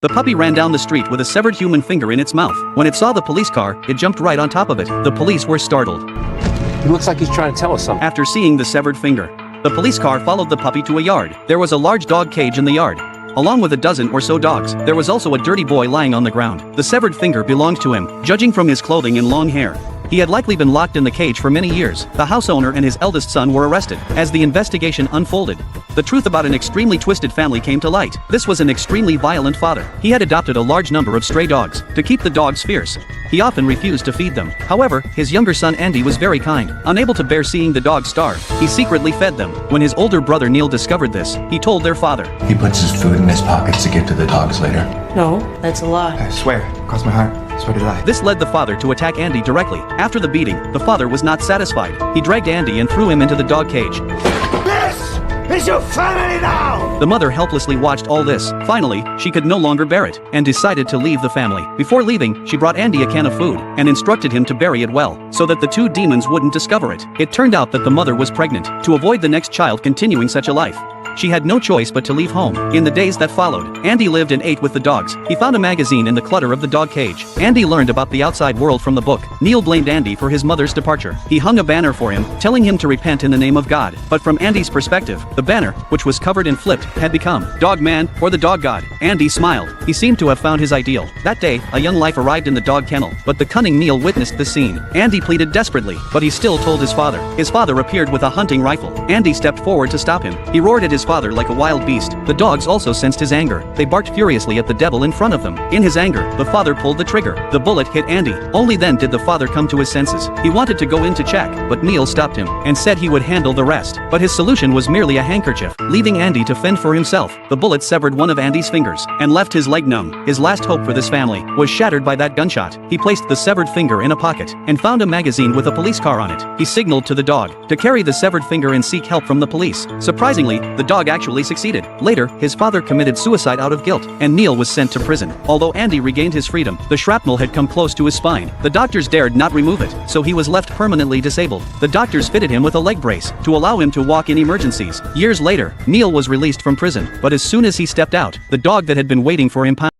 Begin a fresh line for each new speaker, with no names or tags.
The puppy ran down the street with a severed human finger in its mouth. When it saw the police car, it jumped right on top of it. The police were startled.
He looks like he's trying to tell us something.
After seeing the severed finger, the police car followed the puppy to a yard. There was a large dog cage in the yard. Along with a dozen or so dogs, there was also a dirty boy lying on the ground. The severed finger belonged to him, judging from his clothing and long hair. He had likely been locked in the cage for many years. The house owner and his eldest son were arrested. As the investigation unfolded, the truth about an extremely twisted family came to light. This was an extremely violent father. He had adopted a large number of stray dogs to keep the dogs fierce. He often refused to feed them. However, his younger son Andy was very kind. Unable to bear seeing the dogs starve, he secretly fed them. When his older brother Neil discovered this, he told their father.
He puts his food in his pockets to give to the dogs later.
No, that's a lie.
I swear, cross my heart, swear to die.
This led the father to attack Andy directly. After the beating, the father was not satisfied. He dragged Andy and threw him into the dog cage.
This is your family now!
The mother helplessly watched all this. Finally, she could no longer bear it, and decided to leave the family. Before leaving, she brought Andy a can of food, and instructed him to bury it well, so that the two demons wouldn't discover it. It turned out that the mother was pregnant. To avoid the next child continuing such a life, she had no choice but to leave home. In the days that followed, Andy lived and ate with the dogs. He found a magazine in the clutter of the dog cage. Andy learned about the outside world from the book. Neil blamed Andy for his mother's departure. He hung a banner for him, telling him to repent in the name of God. But from Andy's perspective, the banner, which was covered and flipped, had become Dog Man or the Dog God. Andy smiled. He seemed to have found his ideal. That day, a young life arrived in the dog kennel, but the cunning Neil witnessed the scene. Andy pleaded desperately, but he still told his father. His father appeared with a hunting rifle. Andy stepped forward to stop him. He roared at his father like a wild beast. The dogs also sensed his anger. They barked furiously at the devil in front of them. In his anger, the father pulled the trigger. The bullet hit Andy. Only then did the father come to his senses. He wanted to go in to check, but Neil stopped him and said he would handle the rest. But his solution was merely a handkerchief, leaving Andy to fend for himself. The bullet severed one of Andy's fingers and left his leg numb. His last hope for this family was shattered by that gunshot. He placed the severed finger in a pocket and found a magazine with a police car on it. He signaled to the dog to carry the severed finger and seek help from the police. Surprisingly, the dog actually succeeded. Later, his father committed suicide out of guilt, and Neil was sent to prison. Although Andy regained his freedom, the shrapnel had come close to his spine. The doctors dared not remove it, so he was left permanently disabled. The doctors fitted him with a leg brace to allow him to walk in emergencies. Years later, Neil was released from prison, but as soon as he stepped out, the dog that had been waiting for him